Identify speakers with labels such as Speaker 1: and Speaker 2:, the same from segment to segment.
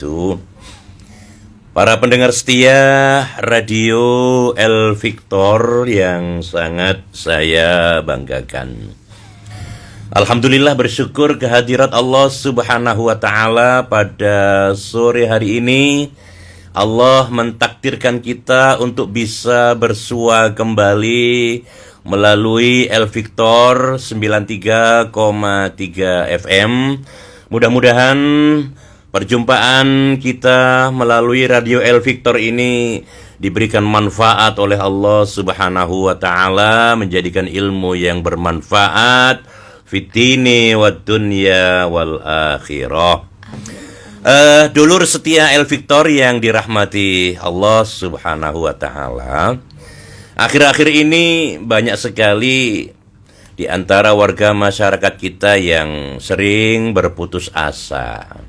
Speaker 1: Itu para pendengar setia Radio El Victor yang sangat saya banggakan. Alhamdulillah, bersyukur kehadirat Allah Subhanahu wa Ta'ala pada sore hari ini. Allah mentakdirkan kita untuk bisa bersua kembali melalui El Victor 93,3 FM. Mudah-mudahan perjumpaan kita melalui Radio El Victor ini diberikan manfaat oleh Allah Subhanahu wa Ta'ala, menjadikan ilmu yang bermanfaat fitini wad dunya wal akhirah. Dulur setia El Victor yang dirahmati Allah Subhanahu wa Ta'ala, akhir-akhir ini banyak sekali di antara warga masyarakat kita yang sering berputus asa.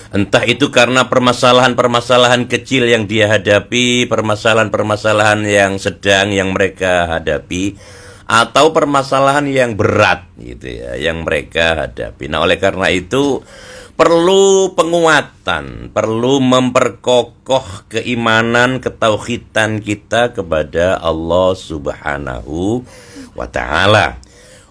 Speaker 1: Entah itu karena permasalahan-permasalahan kecil yang dia hadapi, permasalahan-permasalahan yang sedang yang mereka hadapi, atau permasalahan yang berat gitu ya, yang mereka hadapi. Nah, oleh karena itu perlu penguatan, perlu memperkokoh keimanan, ketauhidan kita kepada Allah Subhanahu wa Ta'ala.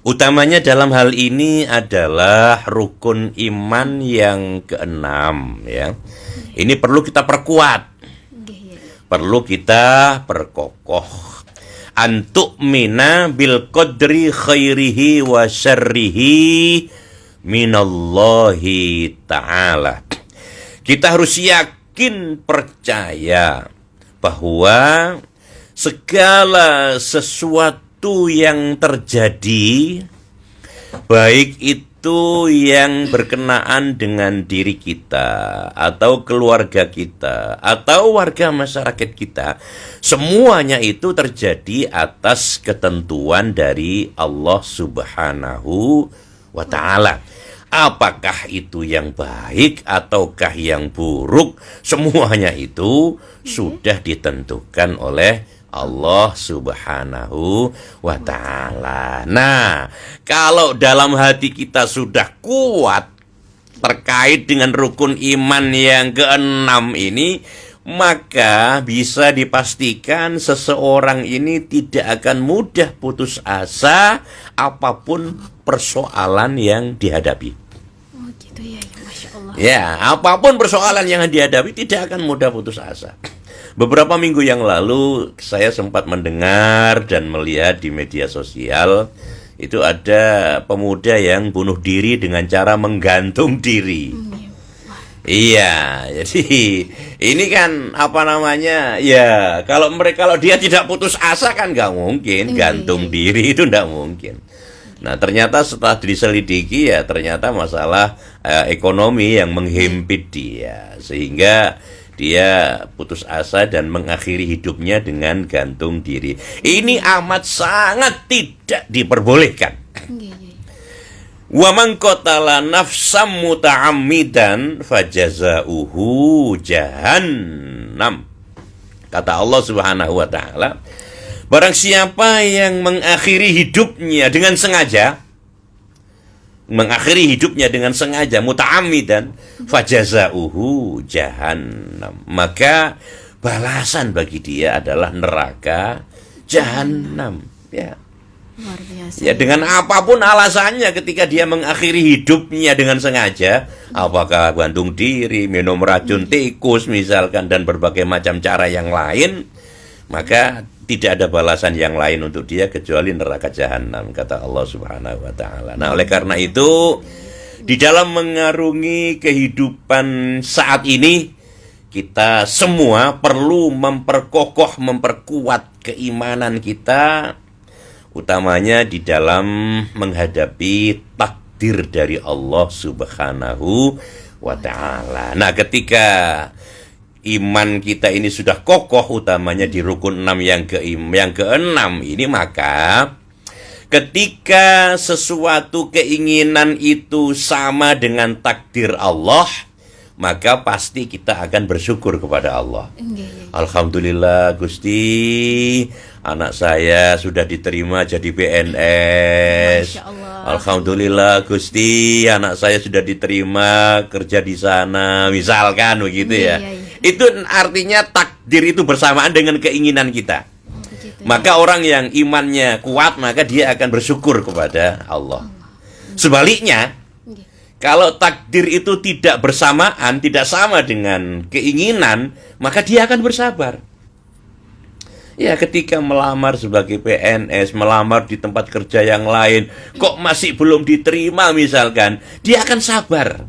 Speaker 1: Utamanya dalam hal ini adalah rukun iman yang keenam ya. Ini perlu kita perkuat. Perlu kita perkokoh. Antu'mina bil qadri khairihi wa syarrihi minallahi ta'ala. Kita harus yakin, percaya bahwa segala sesuatu yang terjadi, baik itu yang berkenaan dengan diri kita atau keluarga kita atau warga masyarakat kita, semuanya itu terjadi atas ketentuan dari Allah Subhanahu wa Ta'ala. Apakah itu yang baik ataukah yang buruk, semuanya itu sudah ditentukan oleh Allah Subhanahu wa Ta'ala. Nah, kalau dalam hati kita sudah kuat terkait dengan rukun iman yang keenam ini, maka bisa dipastikan seseorang ini tidak akan mudah putus asa apapun persoalan yang dihadapi.
Speaker 2: Oh gitu ya, Masya Allah.
Speaker 1: Ya, apapun persoalan yang dihadapi tidak akan mudah putus asa. Beberapa minggu yang lalu saya sempat mendengar dan melihat di media sosial, itu ada pemuda yang bunuh diri dengan cara menggantung diri. Iya, jadi ini kan apa namanya? Ya, kalau dia tidak putus asa kan nggak mungkin gantung diri, itu nggak mungkin. Nah, ternyata setelah diselidiki ya ternyata masalah ekonomi yang menghimpit dia, sehingga dia putus asa dan mengakhiri hidupnya dengan gantung diri. Ini amat sangat tidak diperbolehkan. Wa man qatala nafsam muta'ammidan fajazauhu jahannam. Kata Allah Subhanahu wa Ta'ala, barang siapa yang mengakhiri hidupnya dengan sengaja, muta'ammidan, fajazauhu jahannam, maka balasan bagi dia adalah neraka jahannam. Ya.
Speaker 2: Luar biasa.
Speaker 1: Ya, dengan apapun alasannya, ketika dia mengakhiri hidupnya dengan sengaja, apakah gantung diri, minum racun tikus misalkan, dan berbagai macam cara yang lain, maka tidak ada balasan yang lain untuk dia kecuali neraka jahanam, kata Allah Subhanahu wa Ta'ala. Nah, oleh karena itu, di dalam mengarungi kehidupan saat ini, kita semua perlu memperkuat keimanan kita, utamanya di dalam menghadapi takdir dari Allah Subhanahu wa Ta'ala. Nah, ketika iman kita ini sudah kokoh, utamanya di rukun 6 yang keenam ini, maka ketika sesuatu keinginan itu sama dengan takdir Allah, maka pasti kita akan bersyukur kepada Allah.
Speaker 2: Nggih, Yai.
Speaker 1: Alhamdulillah Gusti, anak saya sudah diterima jadi PNS.
Speaker 2: Masya Allah.
Speaker 1: Alhamdulillah Gusti, anak saya sudah diterima kerja di sana, misalkan begitu ya.
Speaker 2: Iya, iya.
Speaker 1: Itu artinya takdir itu bersamaan dengan keinginan kita.
Speaker 2: Begitu,
Speaker 1: Maka orang yang imannya kuat, maka dia akan bersyukur kepada Allah. Sebaliknya,
Speaker 2: Nggih.
Speaker 1: kalau takdir itu tidak bersamaan, tidak sama dengan keinginan, maka dia akan bersabar. Ya, ketika melamar sebagai PNS, melamar di tempat kerja yang lain, kok masih belum diterima misalkan, dia akan sabar.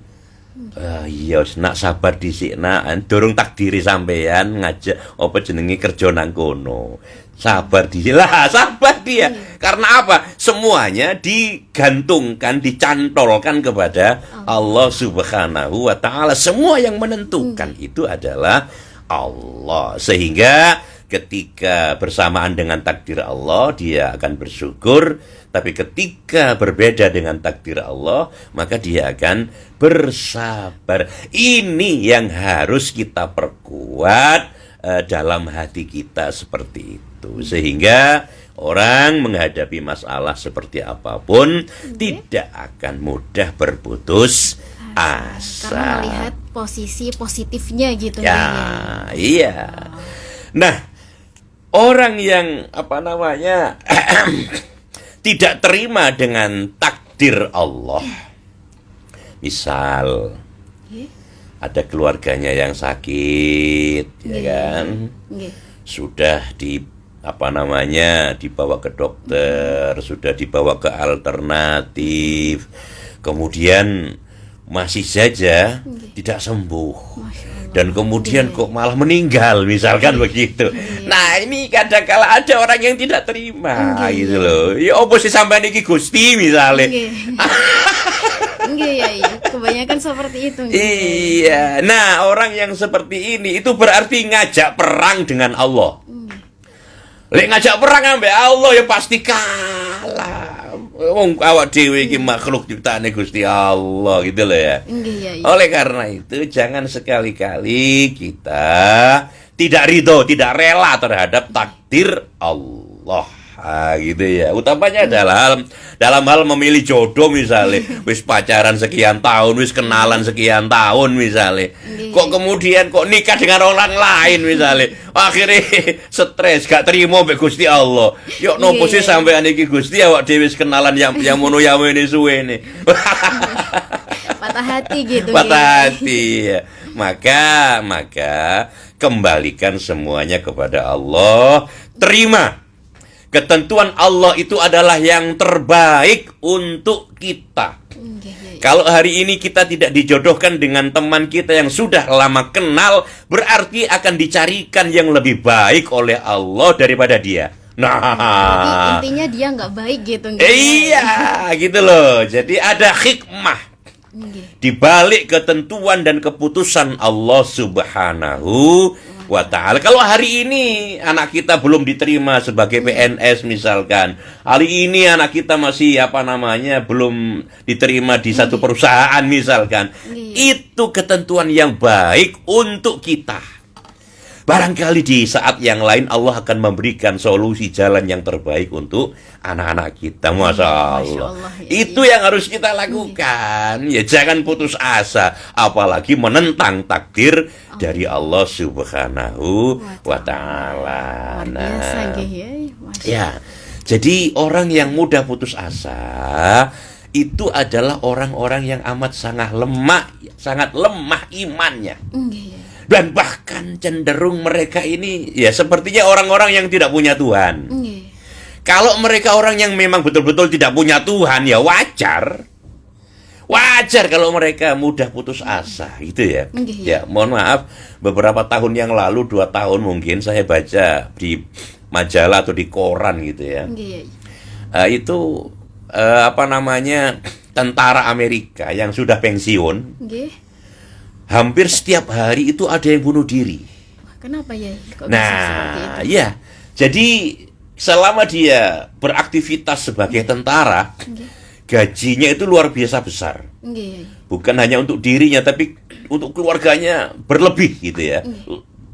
Speaker 1: Iya, nak sabar dhisik nak, dorong takdiri sampean ngajak apa jenenge kerja nang kono. Sabar dhisik lah, sabar dia. Karena apa? Semuanya digantungkan, dicantolkan kepada Allah Subhanahu wa taala. Semua yang menentukan itu adalah Allah. Sehingga ketika bersamaan dengan takdir Allah, dia akan bersyukur. Tapi ketika berbeda dengan takdir Allah, maka dia akan bersabar. Ini yang harus kita perkuat dalam hati kita seperti itu. Sehingga orang menghadapi masalah seperti apapun tidak akan mudah berputus asa.
Speaker 2: Karena melihat posisi positifnya gitu.
Speaker 1: Ya,
Speaker 2: Yai.
Speaker 1: iya. Nah, orang yang tidak terima dengan takdir Allah. Misal
Speaker 2: Nggih.
Speaker 1: ada keluarganya yang sakit, ya
Speaker 2: Nggih.
Speaker 1: kan?
Speaker 2: Nggih.
Speaker 1: Sudah dibawa ke dokter, sudah dibawa ke alternatif. Kemudian masih saja tidak sembuh.
Speaker 2: Masya Allah.
Speaker 1: Dan kemuan
Speaker 2: Nggih.
Speaker 1: kok malah meninggal, misalkan begitu. Nah, ini kadang-kala ada orang yang tidak terima
Speaker 2: Nggih.
Speaker 1: gitu loh. Ya opo sih sampean iki Gusti misalnya.
Speaker 2: Nggih. Nggih, Yai. Kebanyakan seperti itu. Nggih.
Speaker 1: Iya. Nah, orang yang seperti ini itu berarti ngajak perang dengan Allah. Lek ngajak perang ambek Allah ya pasti kalah. Wong awak dhewe iki makhluk ciptaane Gusti Allah gitu loh ya.
Speaker 2: Nggih, Yai.
Speaker 1: Oleh karena itu jangan sekali-kali kita tidak ridho, tidak rela terhadap takdir Allah. Gitu ya. Utamanya dalam hal memilih jodoh misalnya. Wis pacaran sekian tahun, wis kenalan sekian tahun misalnya. Kok kemudian kok nikah dengan orang lain misalnya. Akhirnya stres, gak terima mbek Gusti Allah. Yuk nopo sih sampean iki Gusti awak dhewe wis kenalan yang mono ini suwe ne.
Speaker 2: Patah hati gitu.
Speaker 1: Patah
Speaker 2: Nggih.
Speaker 1: hati ya. Maka kembalikan semuanya kepada Allah. Terima ketentuan Allah itu adalah yang terbaik untuk kita.
Speaker 2: Nggih, Yai.
Speaker 1: Kalau hari ini kita tidak dijodohkan dengan teman kita yang sudah lama kenal, berarti akan dicarikan yang lebih baik oleh Allah daripada dia.
Speaker 2: Berarti
Speaker 1: Nah,
Speaker 2: intinya dia nggak baik gitu. Nggih, Yai.
Speaker 1: iya, gitu loh. Jadi ada hikmah
Speaker 2: Nggih.
Speaker 1: di balik ketentuan dan keputusan Allah Subhanahu wa ta'ala. Kalau hari ini anak kita belum diterima sebagai PNS misalkan, hari ini anak kita masih belum diterima di satu perusahaan misalkan, itu ketentuan yang baik untuk kita. Barangkali di saat yang lain Allah akan memberikan solusi jalan yang terbaik untuk anak-anak kita. Masya Allah.
Speaker 2: ya,
Speaker 1: Itu yang harus kita lakukan. Ya jangan putus asa, apalagi menentang takdir dari Allah Subhanahu wa taala.
Speaker 2: Luar biasa nggih, Yai. Masya
Speaker 1: Ya. Jadi orang yang mudah putus asa itu adalah orang-orang yang amat sangat lemah imannya.
Speaker 2: Nggih, Yai.
Speaker 1: Dan bahkan cenderung mereka ini ya sepertinya orang-orang yang tidak punya Tuhan.
Speaker 2: Nggih.
Speaker 1: Kalau mereka orang yang memang betul-betul tidak punya Tuhan, ya wajar. Wajar kalau mereka mudah putus asa gitu ya.
Speaker 2: Nggih,
Speaker 1: Ya, mohon maaf, beberapa tahun yang lalu, 2 tahun mungkin saya baca di majalah atau di koran gitu ya.
Speaker 2: Nggih, Yai.
Speaker 1: Itu tentara Amerika yang sudah pensiun.
Speaker 2: Nggih.
Speaker 1: Hampir setiap hari itu ada yang bunuh diri.
Speaker 2: Wah, kenapa, Yai? Kok bisa seperti itu?
Speaker 1: Nah, ya. Jadi selama dia beraktivitas sebagai tentara,
Speaker 2: Nggih.
Speaker 1: gajinya itu luar biasa besar.
Speaker 2: Nggih, Yai.
Speaker 1: Bukan hanya untuk dirinya tapi untuk keluarganya berlebih gitu ya.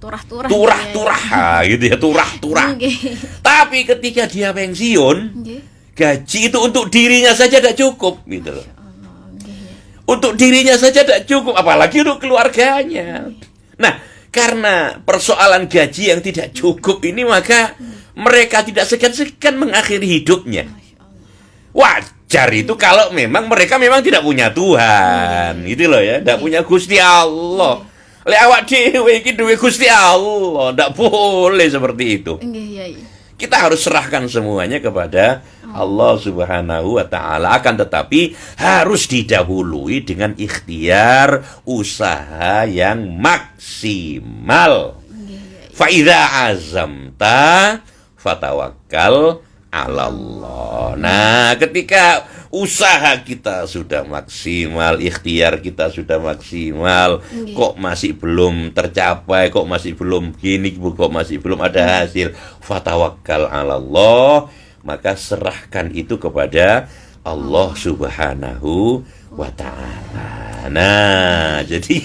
Speaker 2: Turah-turah.
Speaker 1: Turah-turah gitu ya, turah-turah.
Speaker 2: Nggih.
Speaker 1: Tapi ketika dia pensiun,
Speaker 2: Nggih.
Speaker 1: gaji itu untuk dirinya saja tidak cukup gitu loh.
Speaker 2: Allah, nggih, Yai.
Speaker 1: Untuk dirinya saja tidak cukup, apalagi untuk keluarganya. Nah, karena persoalan gaji yang tidak cukup ini, maka mereka tidak segan-segan mengakhiri hidupnya.
Speaker 2: Masya Allah.
Speaker 1: Wajar itu kalau memang mereka memang tidak punya Tuhan, gitu loh ya, tidak punya Gusti Allah. Lek awak dhewe iki duwe Gusti Allah, tidak boleh seperti itu.
Speaker 2: Nggih, Yai.
Speaker 1: Kita harus serahkan semuanya kepada Allah Subhanahu wa taala, akan tetapi harus didahului dengan ikhtiar usaha yang maksimal.
Speaker 2: Nggih, Yai.
Speaker 1: Fa idza azamta fatawakkal 'alallah. Nah, ketika usaha kita sudah maksimal, ikhtiar kita sudah maksimal, kok masih belum tercapai, kok masih belum gini, kok masih belum ada hasil, fatawakkal 'alallah, maka serahkan itu kepada Allah Subhanahu wa taala. Nah, jadi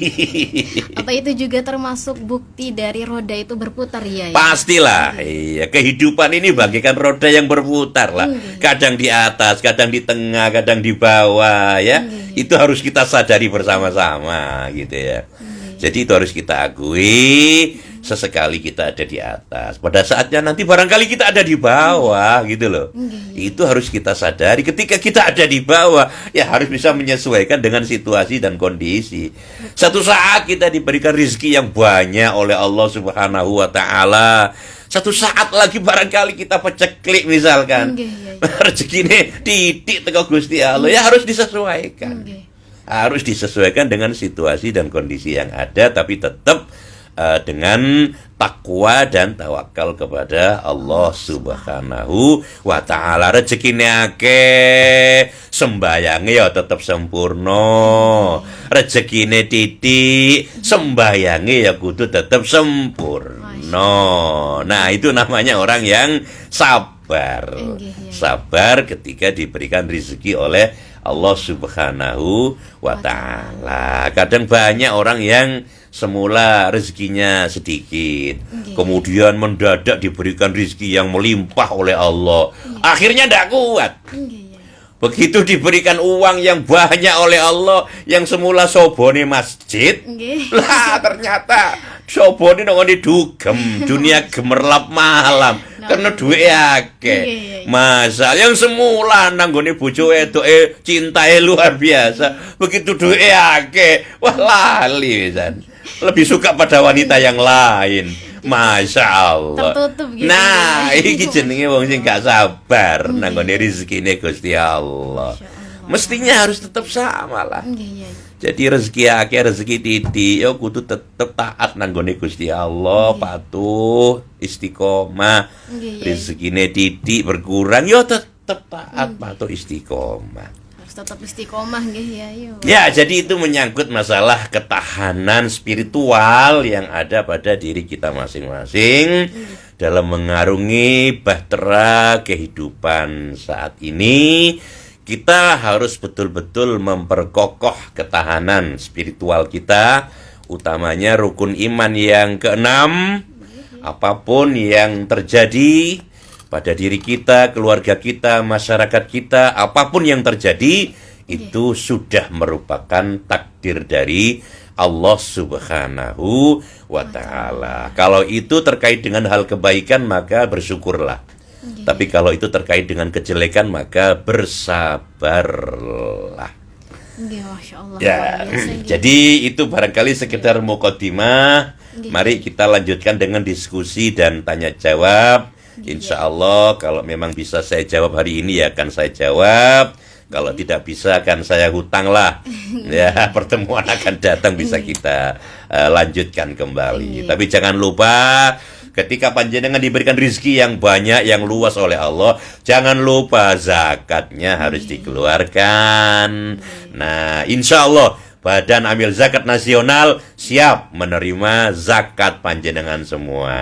Speaker 2: Apa itu juga termasuk bukti dari roda itu berputar, ya?
Speaker 1: pastilah, iya, kehidupan ini bagaikan roda yang berputar lah. Kadang di atas, kadang di tengah, kadang di bawah, ya. Itu harus kita sadari bersama-sama, gitu ya. Jadi itu harus kita akui, sesekali kita ada di atas. Pada saatnya nanti barangkali kita ada di bawah, gitu loh. Itu harus kita sadari. Ketika kita ada di bawah, ya harus bisa menyesuaikan dengan situasi dan kondisi. Satu saat kita diberikan rezeki yang banyak oleh Allah Subhanahu wa taala. Satu saat lagi barangkali kita peceklik misalkan. Rezeki ini titik teko Gusti Allah, ya harus disesuaikan. Harus disesuaikan dengan situasi dan kondisi yang ada, tapi tetap dengan takwa dan tawakal kepada Allah Subhanahu wa taala. Rezekine akeh, sembayange ya tetap sempurna. Rezekine titik, sembayange ya kudu tetap sempurna. Nah, itu namanya orang yang sabar. Sabar ketika diberikan rezeki oleh Allah Subhanahu wa taala. Kadang banyak orang yang semula rezekinya sedikit, kemudian mendadak diberikan rezeki yang melimpah oleh Allah. Akhirnya tidak kuat. Begitu diberikan uang yang banyak oleh Allah, yang semula sobone masjid, lah ternyata sobone nongoni dugem, dunia gemerlap malam. Karena duit akeh. Masa yang semula nanggone bojo edoke cintae luar biasa, begitu duit akeh, wah lali pisan. Lebih suka pada wanita yang lain. Masya Allah.
Speaker 2: Tertutup gitu.
Speaker 1: Nah, iki jenenge wong sing gak sabar nanggone rezekine Gusti Allah. Mestinya harus tetap sama lah. Jadi rezeki akeh, rezeki titik, ya kudu tetep taat nanggone Gusti Allah, patuh, istiqomah. Rezekine titik berkurang, ya tetep taat, patuh, istiqomah.
Speaker 2: Harus tetap istiqomah nggih, ya.
Speaker 1: Ya, jadi itu menyangkut masalah ketahanan spiritual yang ada pada diri kita masing-masing dalam mengarungi bahtera kehidupan saat ini. Kita harus betul-betul memperkokoh ketahanan spiritual kita, utamanya rukun iman yang keenam. Apapun yang terjadi pada diri kita, keluarga kita, masyarakat kita, apapun yang terjadi, itu sudah merupakan takdir dari Allah Subhanahu wa ta'ala. Kalau itu terkait dengan hal kebaikan, maka bersyukurlah. Tapi kalau itu terkait dengan kejelekan, maka bersabarlah.
Speaker 2: Masya Allah.
Speaker 1: Ya, jadi itu barangkali sekedar mukadimah. Mari kita lanjutkan dengan diskusi dan tanya jawab. Insya Allah kalau memang bisa saya jawab hari ini, ya akan saya jawab. Kalau tidak bisa akan saya hutang lah. Ya, pertemuan akan datang bisa kita lanjutkan kembali. Tapi jangan lupa, ketika panjenengan diberikan rezeki yang banyak, yang luas oleh Allah, jangan lupa zakatnya harus dikeluarkan. Nah, insya Allah Badan Amil Zakat Nasional siap menerima zakat panjenengan semua.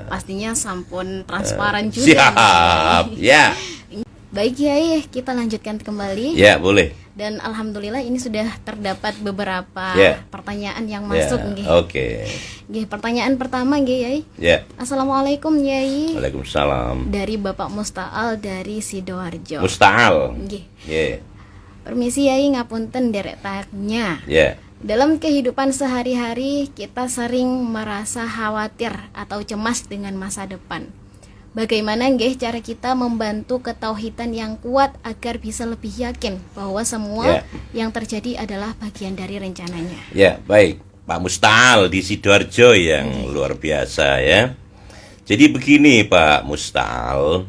Speaker 2: Pastinya sampun transparan juga.
Speaker 1: Siap, ya.
Speaker 2: Baik Yai, kita lanjutkan kembali.
Speaker 1: Ya, boleh.
Speaker 2: Dan alhamdulillah ini sudah terdapat beberapa
Speaker 1: Ya.
Speaker 2: pertanyaan yang
Speaker 1: Ya,
Speaker 2: masuk nggih.
Speaker 1: oke.
Speaker 2: Nggih, pertanyaan pertama nggih Yai.
Speaker 1: Ya.
Speaker 2: Assalamualaikum Yai.
Speaker 1: Waalaikumsalam.
Speaker 2: Dari Bapak Mustaal dari Sidoarjo.
Speaker 1: Musta'al.
Speaker 2: Nggih.
Speaker 1: Ya.
Speaker 2: Permisi Yai, ngapunten derek tanya.
Speaker 1: Ya.
Speaker 2: Dalam kehidupan sehari-hari kita sering merasa khawatir atau cemas dengan masa depan. Bagaimana nggih cara kita membantu ketauhidan yang kuat agar bisa lebih yakin bahwa semua
Speaker 1: Ya.
Speaker 2: yang terjadi adalah bagian dari rencananya.
Speaker 1: Ya, baik. Pak Musta'al di Sidoarjo yang luar biasa ya. Jadi begini Pak Musta'al,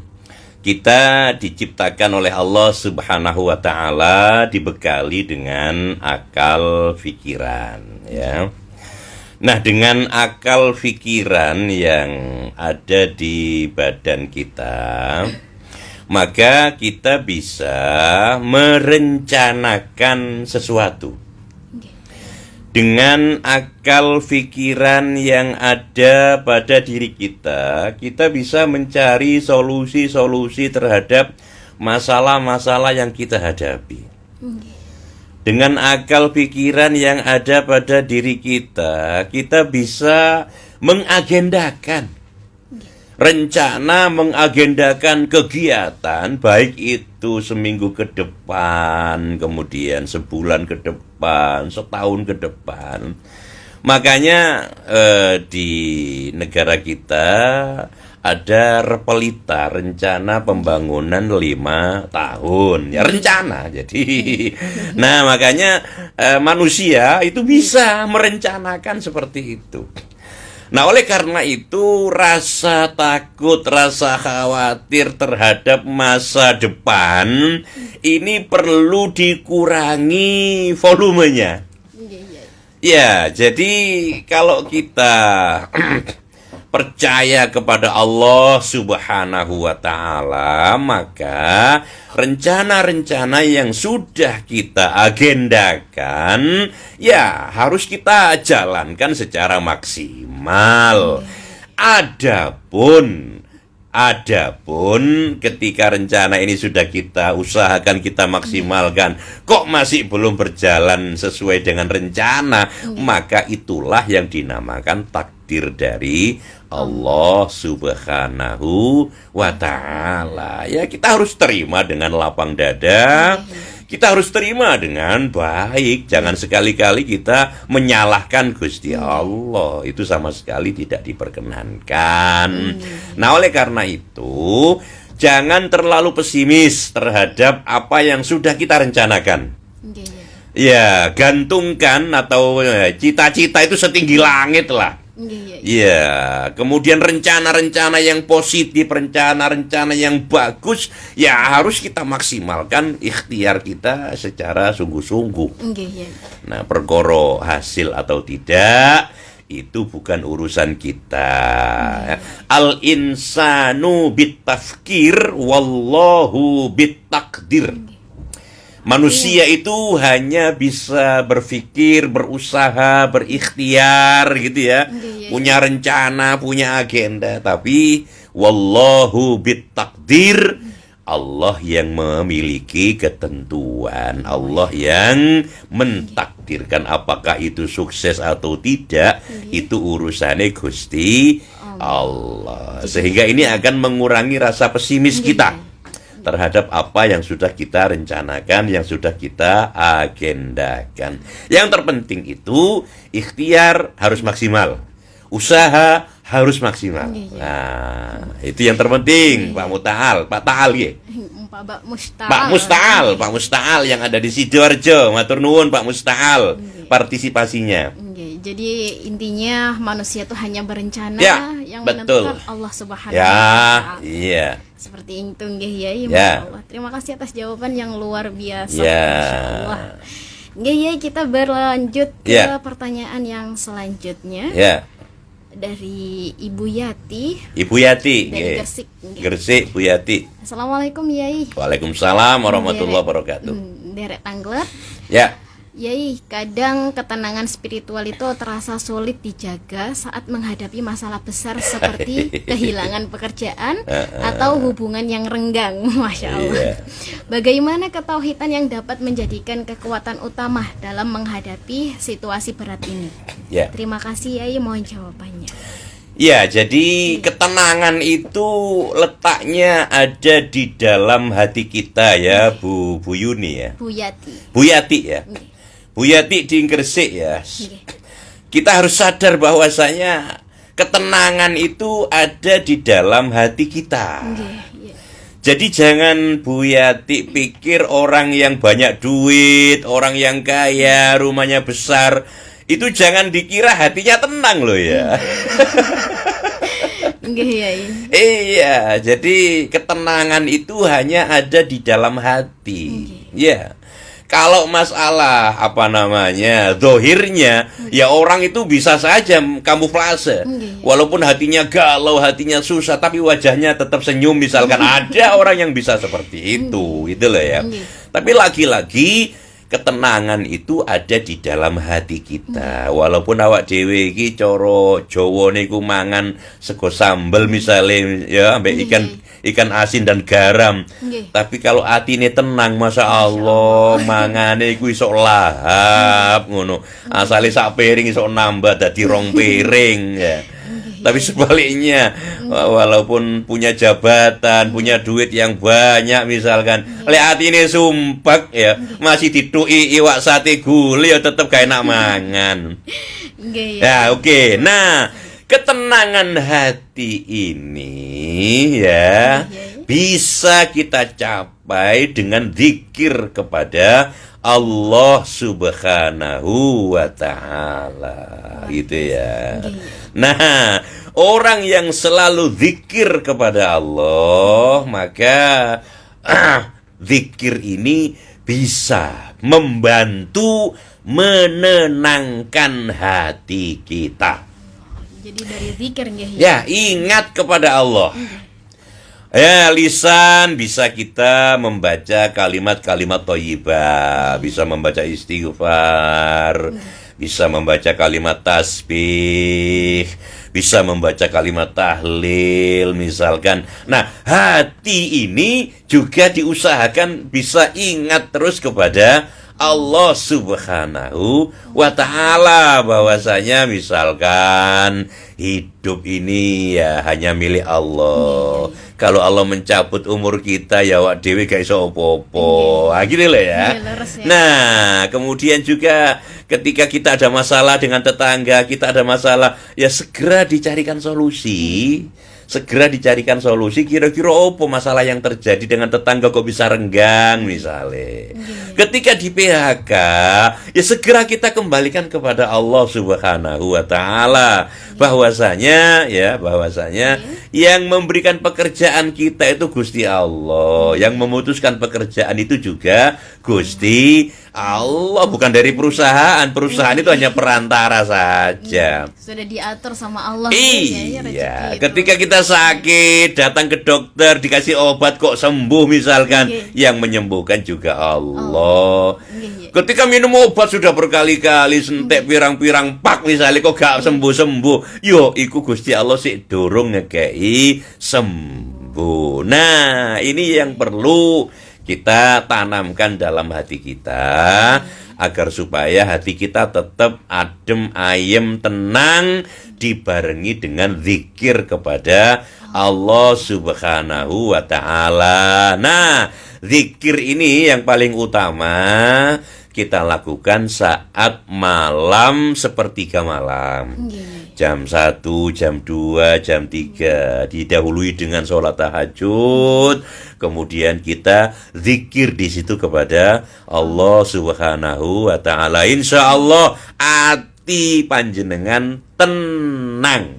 Speaker 1: kita diciptakan oleh Allah Subhanahu wa taala dibekali dengan akal pikiran ya. Nah, dengan akal pikiran yang ada di badan kita, maka kita bisa merencanakan sesuatu. Dengan akal pikiran yang ada pada diri kita, kita bisa mencari solusi-solusi terhadap masalah-masalah yang kita hadapi. Dengan akal pikiran yang ada pada diri kita, kita bisa mengagendakan rencana, mengagendakan kegiatan, baik itu seminggu ke depan, kemudian sebulan ke depan, setahun ke depan. Makanya di negara kita ada Repelita, rencana pembangunan 5 tahun. Ya rencana. Jadi nah makanya manusia itu bisa merencanakan seperti itu. Nah, oleh karena itu rasa takut, rasa khawatir terhadap masa depan ini perlu dikurangi volumenya. Ya, jadi kalau kita percaya kepada Allah Subhanahu wa taala, maka rencana-rencana yang sudah kita agendakan ya harus kita jalankan secara maksimal. Adapun ketika rencana ini sudah kita usahakan, kita maksimalkan, kok masih belum berjalan sesuai dengan rencana, maka itulah yang dinamakan takdir dari Allah Subhanahu wa taala. Ya, kita harus terima dengan lapang dada. Kita harus terima dengan baik. Jangan sekali-kali kita menyalahkan Gusti Allah. Itu sama sekali tidak diperkenankan. Nah, oleh karena itu, jangan terlalu pesimis terhadap apa yang sudah kita rencanakan. Ya, gantungkan atau cita-cita itu setinggi langit lah. Ya, kemudian rencana-rencana yang positif, rencana-rencana yang bagus, ya harus kita maksimalkan ikhtiar kita secara sungguh-sungguh. Nah, perkara hasil atau tidak itu bukan urusan kita. Al-insanu bitafkir wallahu bitakdir. Manusia itu hanya bisa berpikir, berusaha, berikhtiar gitu ya. Punya rencana, punya agenda, tapi wallahu bitakdir, Allah yang memiliki ketentuan, Allah yang mentakdirkan apakah itu sukses atau tidak, itu urusannya Gusti Allah. Sehingga ini akan mengurangi rasa pesimis kita terhadap apa yang sudah kita rencanakan, yang sudah kita agendakan. Yang terpenting itu ikhtiar harus maksimal, usaha harus maksimal. Nah, itu yang terpenting, Pak Musta'al, Pak Ta'al ya. Pak Musta'al yang ada di Sidoarjo. Matur nuwun Pak Musta'al partisipasinya.
Speaker 2: Jadi intinya manusia itu hanya berencana, yang
Speaker 1: betul.
Speaker 2: menentukan Allah Subhanahu wa taala.
Speaker 1: Iya.
Speaker 2: Seperti itu nggih ya,
Speaker 1: Ya.
Speaker 2: Allah. Terima kasih atas jawaban yang luar biasa.
Speaker 1: Ya.
Speaker 2: Insyaallah. Nggih ya, kita berlanjut ke pertanyaan yang selanjutnya.
Speaker 1: Ya.
Speaker 2: Dari Ibu Yati.
Speaker 1: Ibu Yati
Speaker 2: dari Gresik.
Speaker 1: Gresik, Bu Yati.
Speaker 2: Assalamualaikum Yai.
Speaker 1: Waalaikumsalam warahmatullahi wabarakatuh.
Speaker 2: Derek Tanglet.
Speaker 1: Ya.
Speaker 2: Yai, kadang ketenangan spiritual itu terasa sulit dijaga saat menghadapi masalah besar seperti kehilangan pekerjaan atau hubungan yang renggang. Masya Allah. Bagaimana ketauhidan yang dapat menjadikan kekuatan utama dalam menghadapi situasi berat ini?
Speaker 1: Ya.
Speaker 2: Terima kasih Yai, mohon jawabannya.
Speaker 1: Ya, jadi ketenangan itu letaknya ada di dalam hati kita ya, Bu Yuni ya.
Speaker 2: Bu Yati.
Speaker 1: Bu Yati ya. Bu Yati di Gresik ya. Kita harus sadar bahwasanya ketenangan itu ada di dalam hati kita. Jadi jangan Bu Yati pikir orang yang banyak duit, orang yang kaya, rumahnya besar, itu jangan dikira hatinya tenang loh ya. Iya, jadi ketenangan itu hanya ada di dalam hati. Ya. Kalau masalah zahirnya, ya orang itu bisa saja kamuflase. Walaupun hatinya galau, hatinya susah, tapi wajahnya tetap senyum misalkan. Ada orang yang bisa seperti itu, gitu loh ya. Tapi lagi-lagi ketenangan itu ada di dalam hati kita. Walaupun awak dhewe iki cara Jawa niku mangan sego sambel misalnya ya, ambek ikan asin dan garam. Tapi kalau atine tenang, Masya Allah, mangane iku iso lahap ngono. Asale sak piring iso nambah dadi 2 piring ya. Tapi sebaliknya, walaupun punya jabatan, punya duit yang banyak misalkan, lek atine sumpek ya, masih dituki iwak sate gule ya tetep gak enak mangan. Ya, oke. Nah, ketenangan hati ini ya bisa kita capai dengan zikir kepada Allah Subhanahu wa Ta'ala, gitu ya. Nah, orang yang selalu zikir kepada Allah, maka zikir ini bisa membantu menenangkan hati kita.
Speaker 2: Jadi dari zikir
Speaker 1: ya, ingat kepada Allah. Ya, lisan bisa kita membaca kalimat-kalimat thayyibah, bisa membaca istighfar, bisa membaca kalimat tasbih, bisa membaca kalimat tahlil misalkan. Nah, hati ini juga diusahakan bisa ingat terus kepada Allah Subhanahu wa Ta'ala, bahwasanya misalkan hidup ini ya hanya milik Allah. Kalau Allah mencabut umur kita ya wak dewe gak iso opo-opo. Gini loh ya. Nah, kemudian juga ketika kita ada masalah dengan tetangga, kita ada masalah, ya segera dicarikan solusi. Segera dicarikan solusi, kira-kira apa masalah yang terjadi dengan tetangga kok bisa renggang misalnya. Ketika di PHK, ya segera kita kembalikan kepada Allah Subhanahu wa Ta'ala. Bahwasanya yang memberikan pekerjaan kita itu Gusti Allah. Yang memutuskan pekerjaan itu juga Gusti Allah, bukan dari perusahaan. Perusahaan itu hanya perantara saja.
Speaker 2: Sudah diatur sama Allah.
Speaker 1: Iya, ketika kita sakit, datang ke dokter, dikasih obat kok sembuh misalkan, yang menyembuhkan juga Allah. Ketika minum obat sudah berkali-kali, sentek pirang-pirang pak misalnya kok gak sembuh-sembuh, yo iku Gusti Allah sik dorong ngekei sembuh. Nah, ini yang perlu kita tanamkan dalam hati kita, agar supaya hati kita tetap adem, ayem, tenang, dibarengi dengan zikir kepada Allah Subhanahu wa Ta'ala. Nah, zikir ini yang paling utama kita lakukan saat malam, sepertiga malam. Jam 1, jam 2, jam 3 didahului dengan sholat tahajud. Kemudian kita zikir di situ kepada Allah Subhanahu wa Ta'ala. Insya Allah hati panjenengan tenang.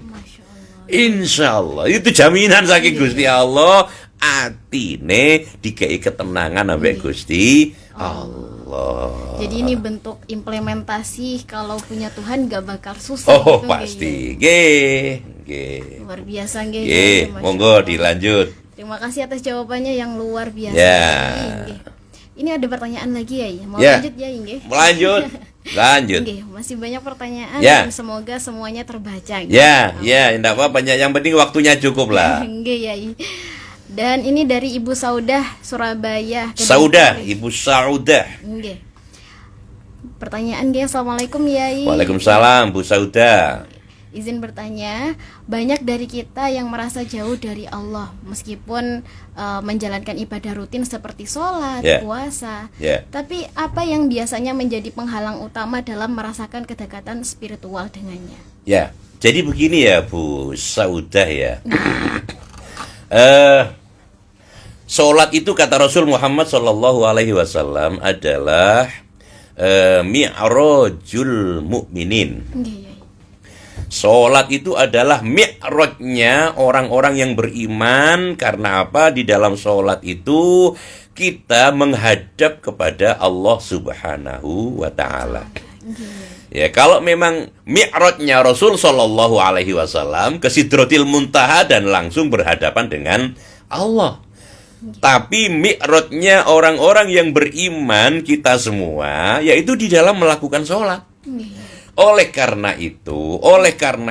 Speaker 1: Insya Allah. Itu jaminan saking Gusti Allah. Atine dikei ketenangan ambek Gusti Allah.
Speaker 2: Jadi ini bentuk implementasi kalau punya Tuhan gak bakal susah.
Speaker 1: Oh gitu, pasti. Nggih.
Speaker 2: Luar biasa nggih.
Speaker 1: Monggo dilanjut.
Speaker 2: Terima kasih atas jawabannya yang luar biasa.
Speaker 1: Ya.
Speaker 2: Ini ada pertanyaan lagi ya, mau
Speaker 1: Ya.
Speaker 2: lanjut ya nggih?
Speaker 1: Lanjut. Lanjut.
Speaker 2: Nggih, masih banyak pertanyaan
Speaker 1: Ya.
Speaker 2: dan semoga semuanya terbaca. nggih.
Speaker 1: Ya, ya, enggak apa-apa, yang penting waktunya cukup lah.
Speaker 2: Nggih ya. Dan ini dari Ibu Saudah Surabaya.
Speaker 1: Saudah, Ibu Saudah.
Speaker 2: Nggih. Pertanyaan nggih, Assalamualaikum Yai.
Speaker 1: Waalaikumsalam, Bu Saudah.
Speaker 2: Izin bertanya, banyak dari kita yang merasa jauh dari Allah meskipun menjalankan ibadah rutin seperti sholat,
Speaker 1: Ya.
Speaker 2: puasa.
Speaker 1: Ya.
Speaker 2: Tapi apa yang biasanya menjadi penghalang utama dalam merasakan kedekatan spiritual dengannya?
Speaker 1: Ya, jadi begini ya Bu Saudah ya. Sholat itu kata Rasul Muhammad Shallallahu Alaihi Wasallam adalah mi'rajul mu'minin.
Speaker 2: Nggih, Yai.
Speaker 1: Sholat itu adalah mi'rajnya orang-orang yang beriman. Karena apa? Di dalam sholat itu kita menghadap kepada Allah Subhanahu wa Ta'ala. Ya, kalau memang mi'rajnya Rasul Shallallahu Alaihi Wasallam ke Sidratil Muntaha dan langsung berhadapan dengan Allah. Tapi mi'rajnya orang-orang yang beriman kita semua yaitu di dalam melakukan sholat.
Speaker 2: Nggih.
Speaker 1: Oleh karena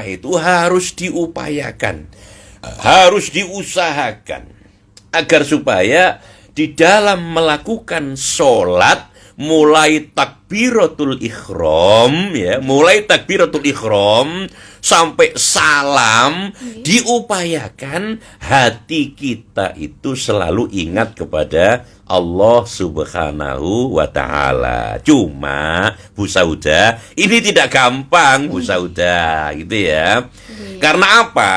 Speaker 1: itu harus diupayakan, harus diusahakan agar supaya di dalam melakukan sholat mulai takbiratul ihram ya, mulai takbiratul ihram sampai salam diupayakan hati kita itu selalu ingat kepada Allah Subhanahu wa Ta'ala. Cuma Bu Saudah, ini tidak gampang Bu Saudah gitu ya. Karena apa?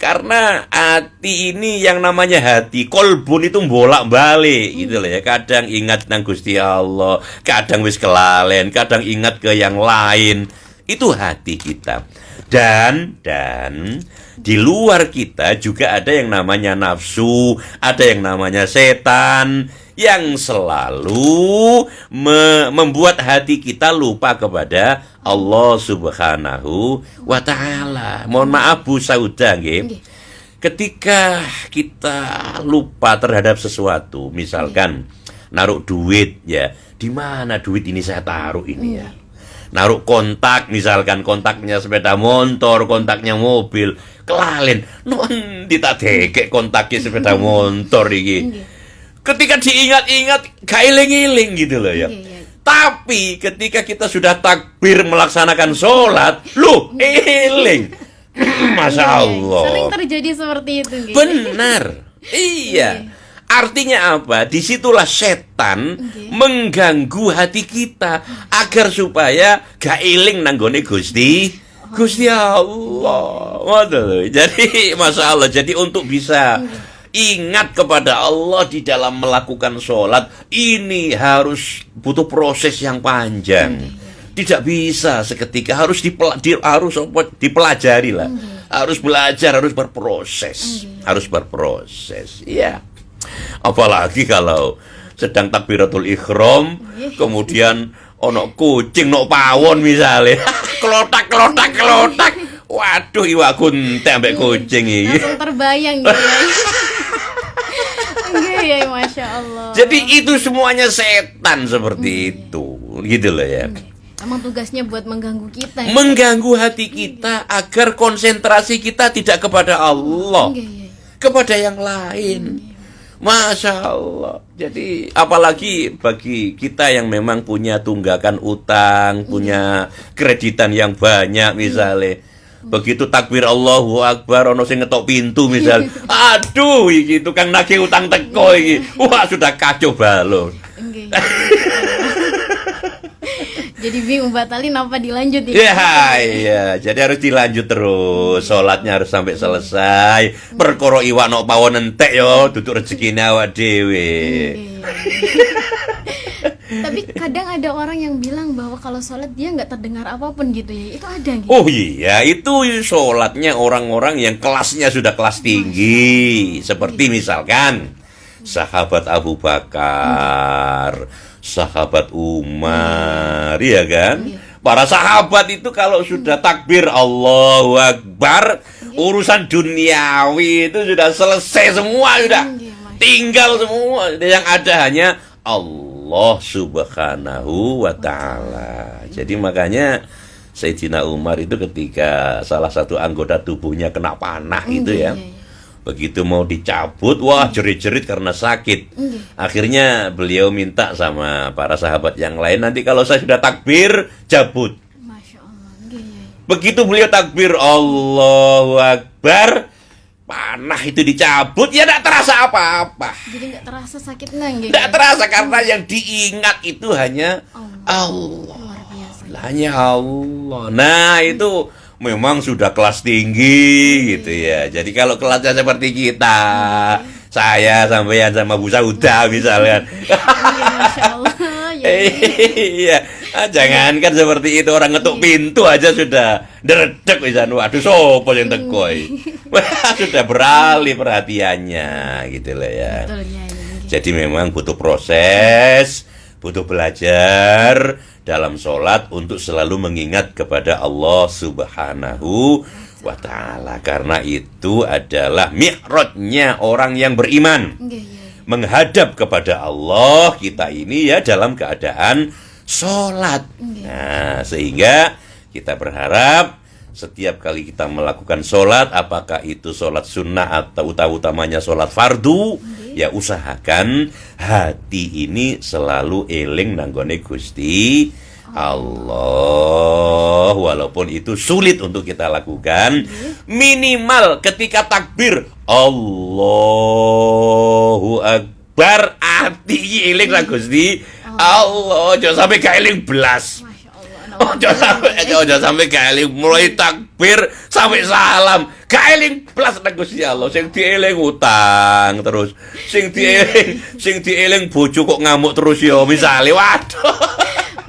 Speaker 1: Karena hati ini yang namanya hati, kolbun itu bolak-balik gitu loh ya. Kadang ingat nang Gusti Allah, kadang wis kelalen, kadang ingat ke yang lain. Itu hati kita. Dan di luar kita juga ada yang namanya nafsu, ada yang namanya setan yang selalu membuat hati kita lupa kepada Allah Subhanahu wa Ta'ala. Mohon maaf Bu Saudah nggih. Ketika kita lupa terhadap sesuatu, misalkan naruh duit ya, di mana duit ini saya taruh ini ya? Naruh kontak, misalkan kontaknya sepeda motor, kontaknya mobil, kelalen, non ditadekek kontaknya sepeda motor iki. Ketika diingat-ingat, gak iling-iling gitu loh ya. Tapi ketika kita sudah takbir melaksanakan sholat, loh, iling. Masya Allah.
Speaker 2: Sering terjadi seperti itu. Nggih.
Speaker 1: Benar. Iya. Artinya apa? Disitulah setan mengganggu hati kita agar supaya gak iling nanggone Gusti Allah. Waduh. Jadi Masya Allah. Jadi untuk bisa ingat kepada Allah di dalam melakukan sholat, ini harus butuh proses yang panjang. Tidak bisa seketika, harus dipelajari lah. Harus belajar, harus berproses. Harus berproses. Iya. Apalagi kalau sedang takbiratul ihram, kemudian ono kucing, ono pawon misalnya, kelotak. Waduh, iwak kunte ambek kucing ini.
Speaker 2: Langsung terbayang gitu ya. Nggih ya, Masya Allah.
Speaker 1: Jadi itu semuanya setan seperti itu, gitu loh ya.
Speaker 2: Emang tugasnya buat mengganggu kita. Ya?
Speaker 1: Mengganggu hati kita agar konsentrasi kita tidak kepada Allah, kepada yang lain. Masya Allah. Jadi apalagi bagi kita yang memang punya tunggakan utang, punya kreditan yang banyak misalnya. Begitu takbir Allahu Akbar ono sing ngetok pintu misal. Aduh, iki tukang nagih utang teko iki. Wah, sudah kacau balau.
Speaker 2: Jadi bingung batalin apa dilanjut ya?
Speaker 1: Iya, jadi harus dilanjut terus. Sholatnya harus sampai selesai. Perkara iwak nok pawon entek yo, duduk rezekine awak dhewe.
Speaker 2: Tapi kadang ada orang yang bilang bahwa kalau sholat dia nggak terdengar apapun gitu ya. Itu ada gitu.
Speaker 1: Oh iya, itu sholatnya orang-orang yang kelasnya sudah kelas tinggi. Seperti misalkan sahabat Abu Bakar, sahabat Umar, ya kan? Para sahabat itu kalau sudah takbir Allahu Akbar, urusan duniawi itu sudah selesai semua, sudah tinggal semua. Yang ada hanya Allah Subhanahu wa ta'ala. Jadi makanya Sayyidina Umar itu ketika salah satu anggota tubuhnya kena panah itu ya, begitu mau dicabut, wah jerit-jerit karena sakit. Akhirnya beliau minta sama para sahabat yang lain, nanti kalau saya sudah takbir, cabut.
Speaker 2: Masya Allah.
Speaker 1: Begitu beliau takbir, Allahu Akbar, panah itu dicabut, ya tidak terasa apa-apa.
Speaker 2: Jadi nggak terasa sakitnya gitu.
Speaker 1: Tidak terasa karena yang diingat itu hanya Allah.
Speaker 2: Luar biasa.
Speaker 1: Hanya Allah. Nah itu memang sudah kelas tinggi gitu ya. Jadi kalau kelasnya seperti kita, saya sampean sama Bu Sauda misalnya.
Speaker 2: Masya Allah.
Speaker 1: Iya, jangankan seperti itu, orang ngetuk pintu aja sudah deredek misalnya. Waduh, sopo yang tekoi. Sudah beralih perhatiannya gitu lah ya.
Speaker 2: Betul ya ini.
Speaker 1: Jadi memang butuh proses, butuh belajar dalam sholat untuk selalu mengingat kepada Allah Subhanahu wa ta'ala. Karena itu adalah mi'rajnya orang yang beriman. Menghadap kepada Allah kita ini ya dalam keadaan sholat. Nah, sehingga kita berharap setiap kali kita melakukan sholat, apakah itu sholat sunnah atau utamanya sholat fardu, ya usahakan hati ini selalu eling nanggone Gusti Allah. Walaupun itu sulit untuk kita lakukan, minimal ketika takbir Allahu Akbar, hati eling lah Gusti Allah. Jangan sampai gak eling belas. Jangan sampai gak eling mulai takbir sampai salam gak eling belas nang Gusti Allah. Sing dieling utang terus, sing dieling bojo kok ngamuk terus ya misale. Waduh.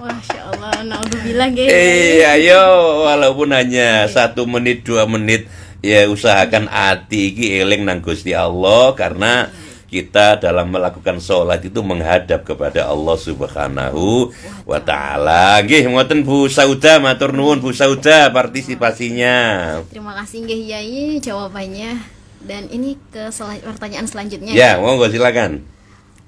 Speaker 2: Masya Allah, naudzubillah nggih.
Speaker 1: Iya, yo walaupun hanya 1 menit 2 menit ya usahakan hati iki eling nang Gusti Allah, karena kita dalam melakukan sholat itu menghadap kepada Allah Subhanahu wa ta'ala. Nggih, ngoten Bu Sauda, matur nuwun Bu Sauda partisipasinya.
Speaker 2: Terima kasih nggih Yai jawabannya. Dan ini ke pertanyaan selanjutnya.
Speaker 1: Ya, monggo silakan.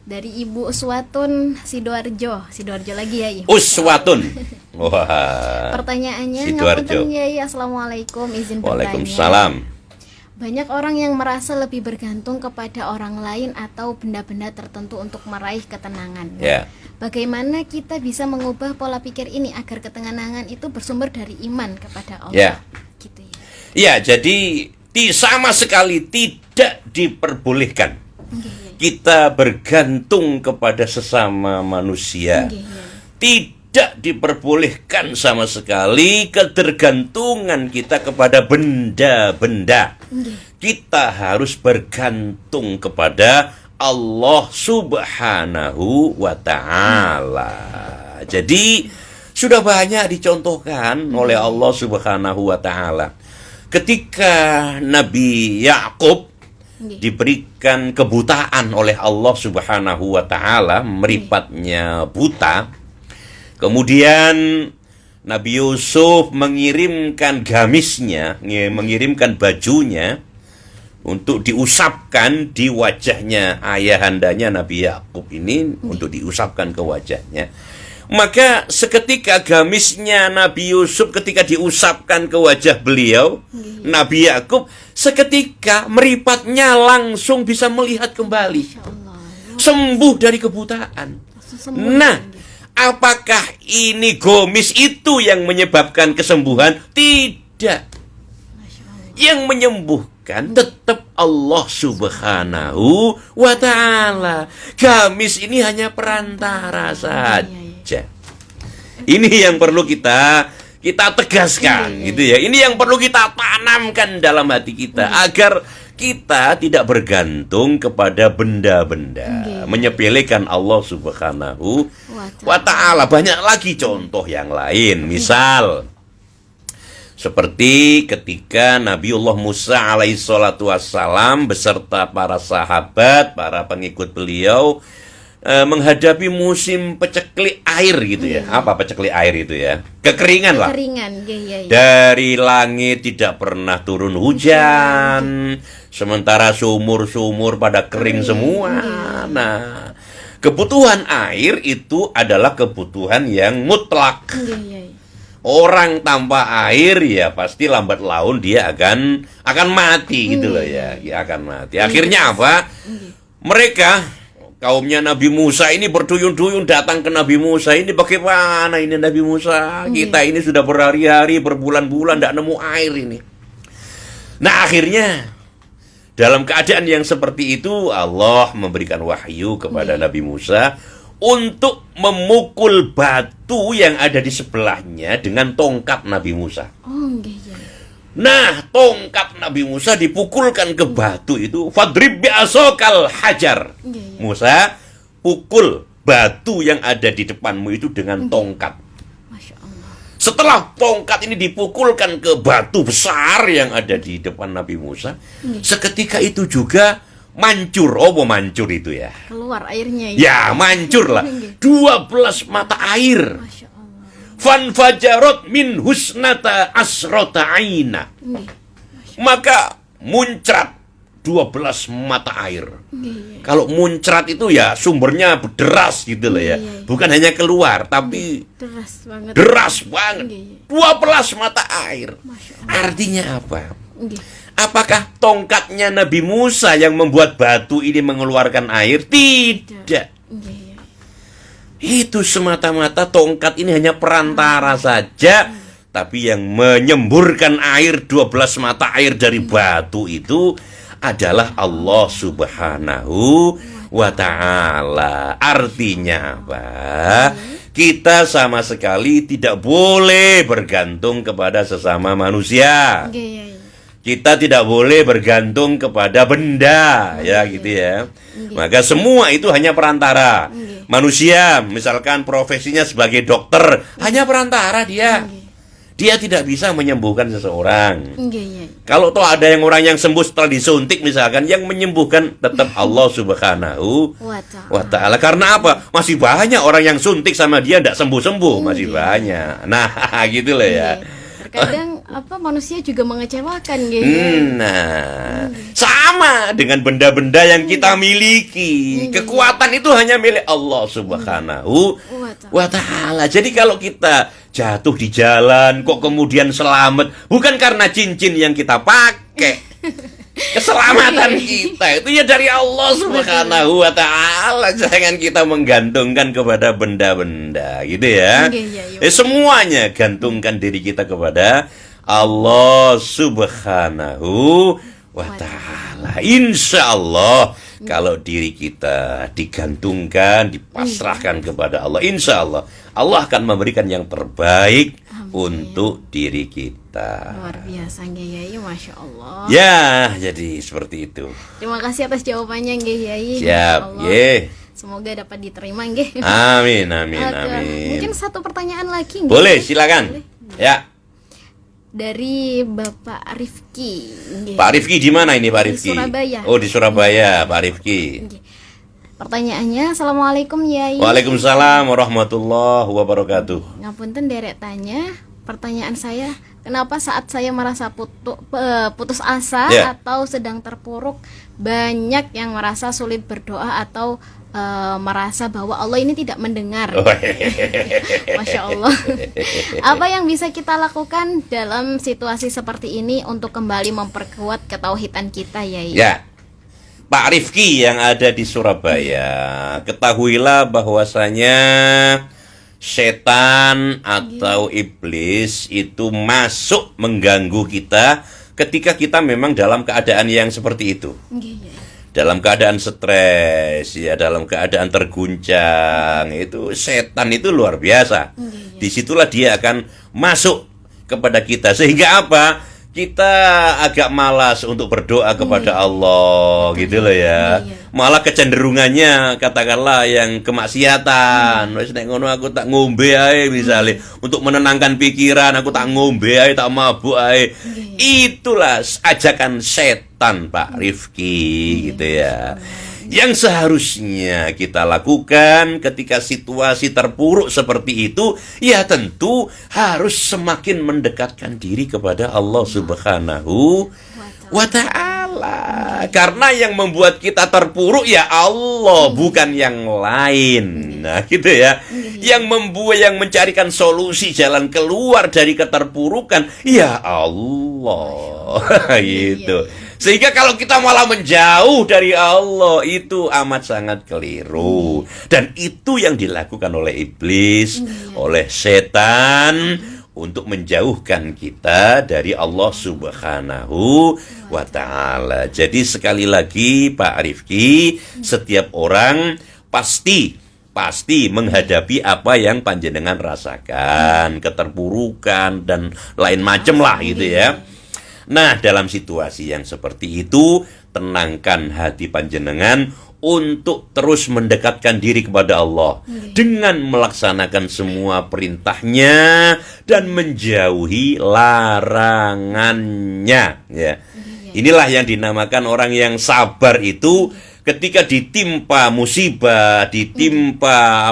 Speaker 2: Dari Ibu Uswatun Sidoarjo lagi Yai.
Speaker 1: Uswatun. Wah.
Speaker 2: Pertanyaannya,
Speaker 1: Sidoarjo.
Speaker 2: ngapunten Yai, assalamualaikum, izin bertanya.
Speaker 1: Waalaikumsalam.
Speaker 2: Banyak orang yang merasa lebih bergantung kepada orang lain atau benda-benda tertentu untuk meraih ketenangan.
Speaker 1: Ya.
Speaker 2: Bagaimana kita bisa mengubah pola pikir ini agar ketenangan itu bersumber dari iman kepada Allah?
Speaker 1: Ya.
Speaker 2: Gitu ya.
Speaker 1: Ya, jadi sama sekali tidak diperbolehkan kita bergantung kepada sesama manusia. Tidak diperbolehkan sama sekali ketergantungan kita kepada benda-benda. Kita harus bergantung kepada Allah Subhanahu wa ta'ala. Jadi sudah banyak dicontohkan oleh Allah Subhanahu wa ta'ala. Ketika Nabi Yakub diberikan kebutaan oleh Allah Subhanahu wa ta'ala, meripatnya buta. Kemudian Nabi Yusuf mengirimkan gamisnya, mengirimkan bajunya untuk diusapkan di wajahnya ayahandanya Nabi Yakub ini, untuk diusapkan ke wajahnya. Maka seketika gamisnya Nabi Yusuf ketika diusapkan ke wajah beliau, Nabi Yakub seketika meripatnya langsung bisa melihat kembali, sembuh dari kebutaan. Nah, apakah ini gamis itu yang menyebabkan kesembuhan? Tidak. Yang menyembuhkan tetap Allah Subhanahu wa ta'ala. Gamis ini hanya perantara saja. Ini yang perlu kita tegaskan gitu ya. Ini yang perlu kita tanamkan dalam hati kita agar kita tidak bergantung kepada benda-benda, menyepelekan Allah Subhanahu wa ta'ala. Banyak lagi contoh yang lain. Misal seperti ketika Nabiullah Musa alaihissalatu wassalam beserta para sahabat, para pengikut beliau menghadapi musim peceklik air gitu ya. Apa peceklik air itu ya? Kekeringan lah.
Speaker 2: Ya.
Speaker 1: Dari langit tidak pernah turun hujan, sementara sumur-sumur pada kering semua. Nah, kebutuhan air itu adalah kebutuhan yang mutlak.
Speaker 2: Nggih, Yai.
Speaker 1: Orang tanpa air ya pasti lambat laun dia akan mati gitu loh ya. Ya akan mati. Akhirnya apa? Mereka kaumnya Nabi Musa ini berduyun-duyun datang ke Nabi Musa. Ini bagaimana ini Nabi Musa? Kita ini sudah berhari-hari, berbulan-bulan tidak nemu air ini. Nah akhirnya dalam keadaan yang seperti itu Allah memberikan wahyu kepada Nabi Musa untuk memukul batu yang ada di sebelahnya dengan tongkat Nabi Musa.
Speaker 2: Oh, nggih, Yai.
Speaker 1: Nah, tongkat Nabi Musa dipukulkan ke batu itu, fadrib bi'asokal hajar.
Speaker 2: Nggih, Yai.
Speaker 1: Musa, pukul batu yang ada di depanmu itu dengan tongkat.
Speaker 2: Masya Allah.
Speaker 1: Setelah tongkat ini dipukulkan ke batu besar yang ada di depan Nabi Musa, seketika itu juga mancur. Oh, mancur itu ya.
Speaker 2: Keluar airnya, Yai.
Speaker 1: Ya, mancur lah. 12 mata air.
Speaker 2: Masya Allah.
Speaker 1: Fanfajarot min husnata asrota aina.
Speaker 2: Nggih.
Speaker 1: Maka muncrat 12 mata air.
Speaker 2: Nggih, Yai.
Speaker 1: Kalau muncrat itu ya sumbernya deras gitu loh ya.
Speaker 2: Iya.
Speaker 1: Bukan hanya keluar, tapi
Speaker 2: Deras banget.
Speaker 1: deras banget.
Speaker 2: Nggih.
Speaker 1: 12 mata air.
Speaker 2: Masya Allah.
Speaker 1: Artinya apa?
Speaker 2: Nggih.
Speaker 1: Apakah tongkatnya Nabi Musa yang membuat batu ini mengeluarkan air? Tidak.
Speaker 2: Nggih, Yai.
Speaker 1: Itu semata-mata tongkat ini hanya perantara saja. Tapi yang menyemburkan air 12 mata air dari batu itu adalah Allah Subhanahu wa ta'ala. Artinya apa? Kita sama sekali tidak boleh bergantung kepada sesama manusia.
Speaker 2: Nggih, Yai.
Speaker 1: Kita tidak boleh bergantung kepada benda, ya gitu ya. Maka semua itu hanya perantara. Manusia, misalkan profesinya sebagai dokter, hanya perantara dia. Dia tidak bisa menyembuhkan seseorang.
Speaker 2: Nggih, Yai.
Speaker 1: Kalau toh ada yang orang yang sembuh setelah disuntik misalkan, yang menyembuhkan tetap Allah Subhanahu wa ta'ala. Karena apa? Masih banyak orang yang suntik sama dia tidak sembuh-sembuh, masih banyak. Nah, gitu loh ya.
Speaker 2: Terkadang manusia juga mengecewakan, gitu.
Speaker 1: Nah, sama dengan benda-benda yang kita miliki. Kekuatan itu hanya milik Allah Subhanahu wa ta'ala. Jadi kalau kita jatuh di jalan kok kemudian selamat, bukan karena cincin yang kita pakai. Keselamatan kita itu ya dari Allah Subhanahu wa ta'ala. Jangan kita menggantungkan kepada benda-benda gitu ya. Semuanya gantungkan diri kita kepada Allah Subhanahu wa ta'ala. Insya Allah kalau diri kita digantungkan, dipasrahkan kepada Allah, insya Allah Allah akan memberikan yang terbaik untuk diri kita.
Speaker 2: Luar biasa, nggih, Yai. Masya Allah.
Speaker 1: Ya, jadi seperti itu.
Speaker 2: Terima kasih atas jawabannya, nggih, Yai.
Speaker 1: Siap,
Speaker 2: Masya Allah.
Speaker 1: ye.
Speaker 2: Semoga dapat diterima, nggih.
Speaker 1: Amin, amin,
Speaker 2: Oke.
Speaker 1: amin.
Speaker 2: Mungkin satu pertanyaan lagi, nggih.
Speaker 1: Boleh, silakan. Ya,
Speaker 2: Dari Bapak Rifki, nggih.
Speaker 1: Pak Rifki di mana ini Pak
Speaker 2: Di
Speaker 1: Rifki?
Speaker 2: Surabaya.
Speaker 1: Oh, di Surabaya, Pak Rifki.
Speaker 2: Nggih. Pertanyaannya, Assalamualaikum, Yai.
Speaker 1: Waalaikumsalam warahmatullahi wabarakatuh.
Speaker 2: Ngapunten derek tanya. Pertanyaan saya, kenapa saat saya merasa putus asa
Speaker 1: Ya.
Speaker 2: atau sedang terpuruk, banyak yang merasa sulit berdoa atau merasa bahwa Allah ini tidak mendengar. Masya Allah. Apa yang bisa kita lakukan dalam situasi seperti ini untuk kembali memperkuat ketauhidan kita, Yai?
Speaker 1: Ya, Pak Rifki yang ada di Surabaya, ketahuilah bahwasanya setan atau iblis itu masuk mengganggu kita ketika kita memang dalam keadaan yang seperti itu.
Speaker 2: Nggih, Yai.
Speaker 1: Dalam keadaan stres, ya, dalam keadaan terguncang, itu setan itu luar biasa. Disitulah dia akan masuk kepada kita, sehingga apa? Kita agak malas untuk berdoa kepada Allah, gitu loh ya. Malah kecenderungannya katakanlah yang kemaksiatan. Wis nek ngono aku tak ngombe ae misalnya, untuk menenangkan pikiran aku tak ngombe ae, tak mabuk ae. Itulah ajakan setan, Pak Rifki, gitu ya. Yang seharusnya kita lakukan ketika situasi terpuruk seperti itu, ya tentu harus semakin mendekatkan diri kepada Allah Subhanahu wa ta'ala. ta'ala. Karena yang membuat kita terpuruk ya Allah, bukan yang lain. Nah, gitu ya. Yang mencarikan solusi jalan keluar dari keterpurukan ya Allah. Gitu. Sehingga kalau kita malah menjauh dari Allah, itu amat sangat keliru. Dan itu yang dilakukan oleh iblis, oleh setan, untuk menjauhkan kita dari Allah Subhanahu wa ta'ala. Jadi sekali lagi Pak Rifki, setiap orang pasti menghadapi apa yang panjenengan rasakan, keterpurukan dan lain macam lah gitu ya. Nah, dalam situasi yang seperti itu, tenangkan hati panjenengan untuk terus mendekatkan diri kepada Allah dengan melaksanakan semua perintahnya dan menjauhi larangannya ya. Inilah yang dinamakan orang yang sabar itu ketika ditimpa musibah, ditimpa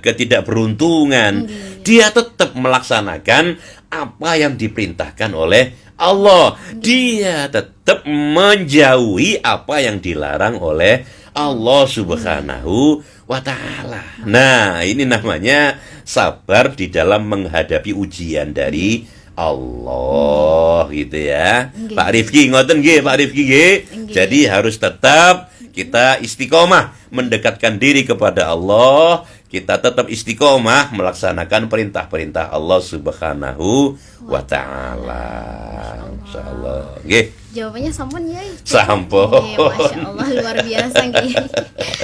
Speaker 1: ketidakberuntungan, dia tetap melaksanakan apa yang diperintahkan oleh Allah. Dia tetap menjauhi apa yang dilarang oleh Allah Subhanahu wa ta'ala. Nah, ini namanya sabar di dalam menghadapi ujian dari Allah gitu ya. Pak Rifki ngoten nggih, Pak Rifki nggih. Jadi harus tetap kita istiqomah mendekatkan diri kepada Allah. Kita tetap istiqomah melaksanakan perintah-perintah Allah Subhanahu wa ta'ala. Insyaallah. Nggih.
Speaker 2: Jawabannya sampun ya.
Speaker 1: Sampun.
Speaker 2: Masya Allah, luar biasa nggih.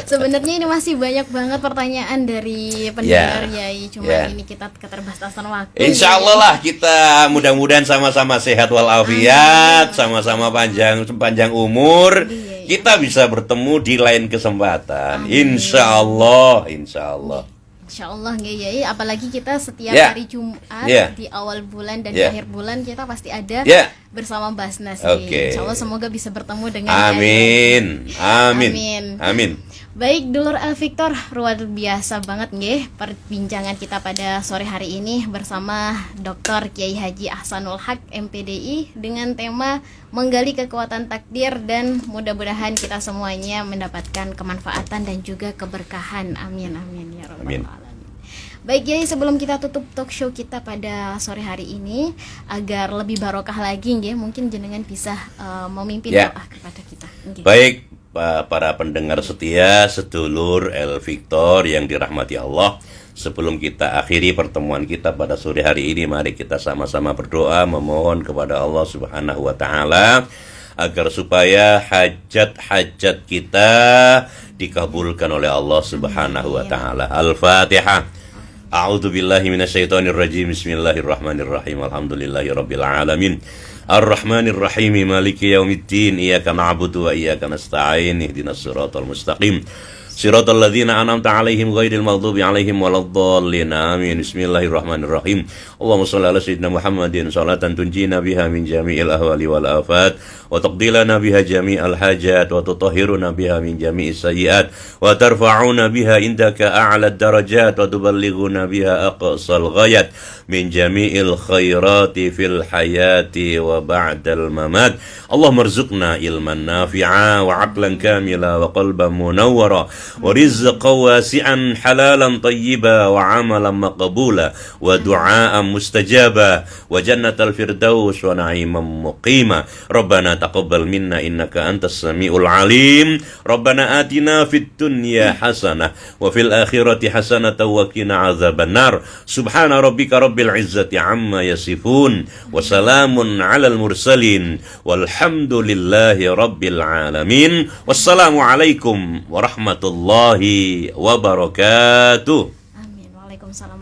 Speaker 2: Sebenarnya ini masih banyak banget pertanyaan dari pendengar Yai. Cuma ini kita keterbatasan waktu.
Speaker 1: Insya Allah lah kita mudah-mudahan sama-sama sehat walafiat, sama-sama panjang umur. Kita bisa bertemu di lain kesempatan. Insya Allah.
Speaker 2: Insya Allah nggih Yai, apalagi kita setiap hari Jumat di awal bulan dan di akhir bulan kita pasti ada bersama Basnas. Insya Allah semoga bisa bertemu dengan
Speaker 1: Amin.
Speaker 2: Baik, dulur Al Victor, luar biasa banget nggih perbincangan kita pada sore hari ini bersama Dr. Kiai Haji Ahsanul Haq MPDI dengan tema menggali kekuatan takdir, dan mudah-mudahan kita semuanya mendapatkan kemanfaatan dan juga keberkahan. Amin ya rabbal alamin. Baik Yai, sebelum kita tutup talk show kita pada sore hari ini, agar lebih barokah lagi nggih, mungkin jenengan bisa memimpin doa kepada kita.
Speaker 1: Baik, para pendengar setia, sedulur El Victor yang dirahmati Allah, sebelum kita akhiri pertemuan kita pada sore hari ini, mari kita sama-sama berdoa memohon kepada Allah Subhanahu wa ta'ala agar supaya hajat-hajat kita dikabulkan oleh Allah Subhanahu wa ta'ala. Al-Fatihah. A'udzu billahi minasyaitonir rajim. Bismillahirrahmanirrahim. Alhamdulillahirabbil alamin. Ar-Rahmanir Rahim, Maliki Yaumiddin. Iyyaka na'budu wa iyyaka nasta'in. Ihdinas siratal mustaqim. Siratal ladzina an'amta 'alaihim ghairil maghdubi 'alaihim waladdallin. Amin. Bismillahirrahmanirrahim. Allahumma shalli ala sayyidina Muhammadin salatan tunjina biha min jami'il ahwali wal afat wa taqdilana biha jami'al hajat wa tutahhiruna biha min jami'is sayyi'at wa tarfa'una biha indaka a'lad darajat wa tuballighuna biha aqsal ghayat min jami'il khairati fil hayati wa ba'dal mamat. Allahumma rzuqna ilman nafi'a wa 'aqlan kamila wa qalban munawwara wa rizqan wasi'an halalan tayyiba wa 'amalan maqbula wa du'aan mustajaba wa jannatal firdaus wa na'iman muqima. Rabbana taqabbal minna innaka antas samiul alim. Rabbana atina fid dunya hasanah wa fil akhirati hasanah wa qina adzabannar. Subhana rabbika rabbil izzati amma yasifun wa salamun 'alal mursalin walhamdulillahi rabbil alamin. Wassalamu alaikum warahmatullahi wabarakatuh.
Speaker 2: Amin. Waalaikumsalam